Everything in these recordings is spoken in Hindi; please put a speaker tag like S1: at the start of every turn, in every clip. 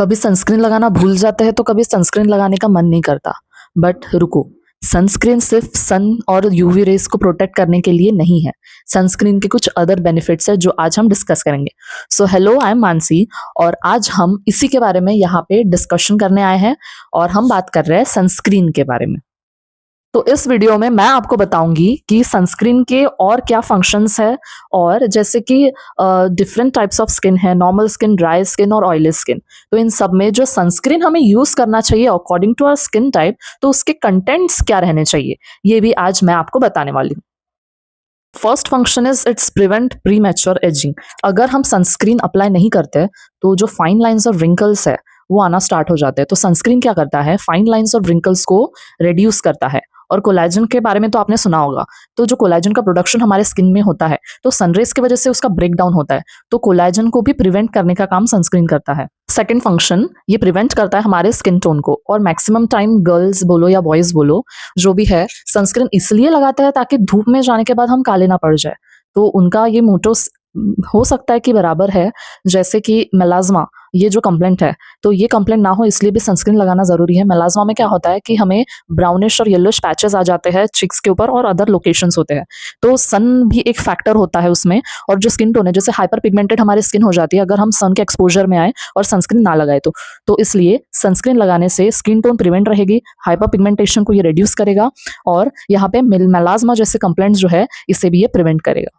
S1: कभी सनस्क्रीन लगाना भूल जाते हैं तो कभी सनस्क्रीन लगाने का मन नहीं करता। बट रुको, सनस्क्रीन सिर्फ सन और यूवी रेस को प्रोटेक्ट करने के लिए नहीं है। सनस्क्रीन के कुछ अदर बेनिफिट्स है जो आज हम डिस्कस करेंगे। So hello, I am Mansi और आज हम इसी के बारे में यहाँ पे डिस्कशन करने आए हैं और हम बात कर रहे हैं सनस्क्रीन के बारे में। तो इस वीडियो में मैं आपको बताऊंगी कि सनस्क्रीन के और क्या फंक्शंस है, और जैसे कि डिफरेंट टाइप्स ऑफ स्किन है, नॉर्मल स्किन, ड्राई स्किन और ऑयली स्किन। तो इन सब में जो सनस्क्रीन हमें यूज करना चाहिए according to our skin type, तो उसके कंटेंट्स क्या रहने चाहिए, ये भी आज मैं आपको बताने वाली हूँ। First function is it's prevent pre mature ageing. अगर हम सनस्क्रीन अप्लाई नहीं करते तो जो फाइन लाइंस और रिंकल्स है वो आना स्टार्ट हो जाते हैं। तो सनस्क्रीन क्या करता है, फाइन लाइंस और रिंकल्स को रिड्यूस करता है। और कोलेजन के बारे में तो आपने सुना होगा। तो जो कोलेजन का प्रोडक्शन हमारे स्किन में होता है, तो सनरेज की वजह से उसका ब्रेक डाउन होता है। तो कोलेजन को भी प्रिवेंट करने का काम सनस्क्रीन करता है। सेकेंड फंक्शन, ये प्रिवेंट करता है हमारे स्किन टोन को। और मैक्सिमम टाइम गर्ल्स बोलो या बॉयज बोलो, जो भी है, सनस्क्रीन इसलिए लगाता है ताकि धूप में जाने के बाद हम काले ना पड़ जाए। तो उनका ये मोटो हो सकता है कि बराबर है, जैसे कि मेलाज्मा, ये जो कंप्लेंट है, तो ये कंप्लेंट ना हो इसलिए भी सनस्क्रीन लगाना जरूरी है। मेलाज्मा में क्या होता है कि हमें ब्राउनिश और येलोइश पैचेस आ जाते हैं चिक्स के ऊपर और अदर लोकेशंस होते हैं। तो सन भी एक फैक्टर होता है उसमें। और जो स्किन टोन है, जैसे हाइपर पिगमेंटेड हमारी स्किन हो जाती है अगर हम सन के एक्सपोजर में आए और सनस्क्रीन ना लगाए तो इसलिए सनस्क्रीन लगाने से स्किन टोन प्रिवेंट रहेगी, हाइपर पिगमेंटेशन को ये रिड्यूस करेगा, और यहाँ पे मेलाज्मा जैसे कंप्लेंट्स जो है इसे भी ये प्रिवेंट करेगा।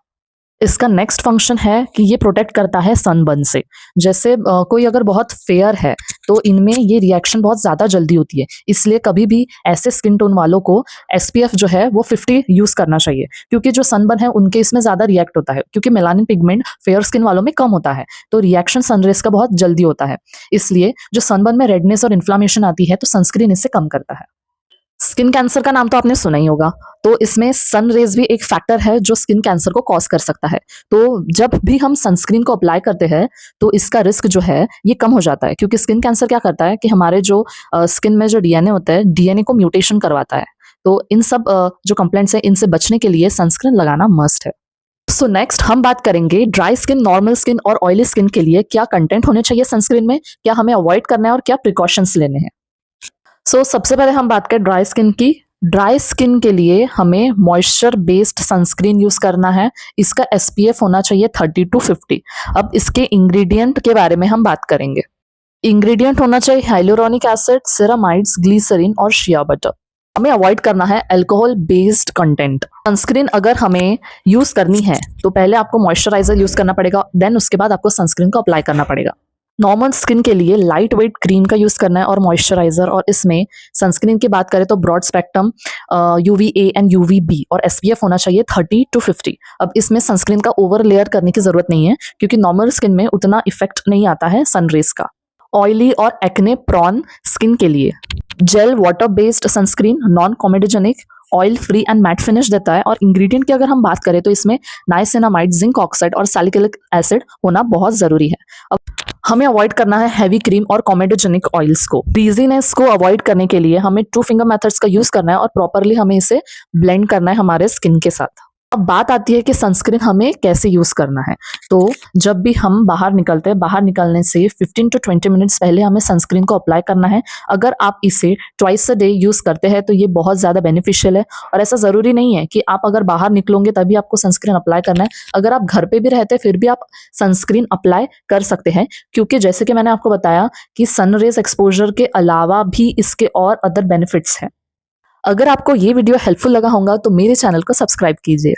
S1: इसका नेक्स्ट फंक्शन है कि ये प्रोटेक्ट करता है सनबर्न से। जैसे कोई अगर बहुत फेयर है तो इनमें ये रिएक्शन बहुत ज़्यादा जल्दी होती है, इसलिए कभी भी ऐसे स्किन टोन वालों को SPF जो है वो 50 यूज़ करना चाहिए, क्योंकि जो सनबर्न है उनके इसमें ज़्यादा रिएक्ट होता है, क्योंकि मेलानिन पिगमेंट फेयर स्किन वालों में कम होता है, तो रिएक्शन सनरेज का बहुत जल्दी होता है। इसलिए जो सनबर्न में रेडनेस और इन्फ्लामेशन आती है तो सनस्क्रीन इससे कम करता है। स्किन कैंसर का नाम तो आपने सुना ही होगा, तो इसमें सन रेज भी एक फैक्टर है जो स्किन कैंसर को कॉज कर सकता है। तो जब भी हम सनस्क्रीन को अप्लाई करते हैं तो इसका रिस्क जो है ये कम हो जाता है, क्योंकि स्किन कैंसर क्या करता है कि हमारे जो स्किन में जो DNA होता है, DNA को म्यूटेशन करवाता है। तो इन सब जो कंप्लेंट्स है इनसे बचने के लिए सनस्क्रीन लगाना मस्ट है। सो नेक्स्ट हम बात करेंगे ड्राई स्किन, नॉर्मल स्किन और ऑयली स्किन के लिए क्या कंटेंट होने चाहिए सनस्क्रीन में, क्या हमें अवॉइड करना है और क्या प्रिकॉशंस लेने हैं। सबसे पहले हम बात करें ड्राई स्किन की। ड्राई स्किन के लिए हमें मॉइस्चर बेस्ड सनस्क्रीन यूज करना है। इसका SPF होना चाहिए 30 to 50। अब इसके इंग्रेडिएंट के बारे में हम बात करेंगे। इंग्रेडिएंट होना चाहिए हाइलुरोनिक एसिड, सेरामाइड्स, ग्लिसरीन और शिया बटर। हमें अवॉइड करना है अल्कोहल बेस्ड कंटेंट। सनस्क्रीन अगर हमें यूज करनी है तो पहले आपको मॉइस्चराइजर यूज करना पड़ेगा, देन उसके बाद आपको सनस्क्रीन को अप्लाई करना पड़ेगा। नॉर्मल स्किन के लिए लाइट वेट क्रीम का यूज करना है और मॉइस्चराइजर। और इसमें सनस्क्रीन की बात करें तो broad spectrum UVA and UVB, और SPF होना चाहिए 30 to 50। अब इसमें सनस्क्रीन का ओवर लेयर करने की जरूरत नहीं है, क्योंकि नॉर्मल स्किन में उतना इफेक्ट नहीं आता है सनरेज का। ऑयली और एक्ने प्रॉन स्किन के लिए gel water based sunscreen, non comedogenic, oil free and matte finish देता है। और इंग्रेडिएंट की अगर हम बात करें तो इसमें नाइसिनामाइड, जिंक ऑक्साइड और सैलिसिलिक एसिड होना बहुत जरूरी है। अब हमें अवॉइड करना है हैवी क्रीम और कॉमेडोजेनिक ऑयल्स को। ग्रीजीनेस को अवॉइड करने के लिए हमें 2 फिंगर मेथड्स का यूज करना है और प्रॉपरली हमें इसे ब्लेंड करना है हमारे स्किन के साथ। अब बात आती है कि सनस्क्रीन हमें कैसे यूज करना है। तो जब भी हम बाहर निकलते हैं, बाहर निकलने से 15 to 20 मिनट्स पहले हमें सनस्क्रीन को अप्लाई करना है। अगर आप इसे ट्वाइस अ डे यूज करते हैं तो ये बहुत ज्यादा बेनिफिशियल है। और ऐसा जरूरी नहीं है कि आप अगर बाहर निकलोगे तभी आपको सनस्क्रीन अप्लाई करना है। अगर आप घर पे भी रहते हैं फिर भी आप सनस्क्रीन अप्लाई कर सकते हैं, क्योंकि जैसे कि मैंने आपको बताया कि सन रेज एक्सपोजर के अलावा भी इसके और अदर बेनिफिट्स हैं। अगर आपको ये वीडियो हेल्पफुल लगा होगा तो मेरे चैनल को सब्सक्राइब कीजिए।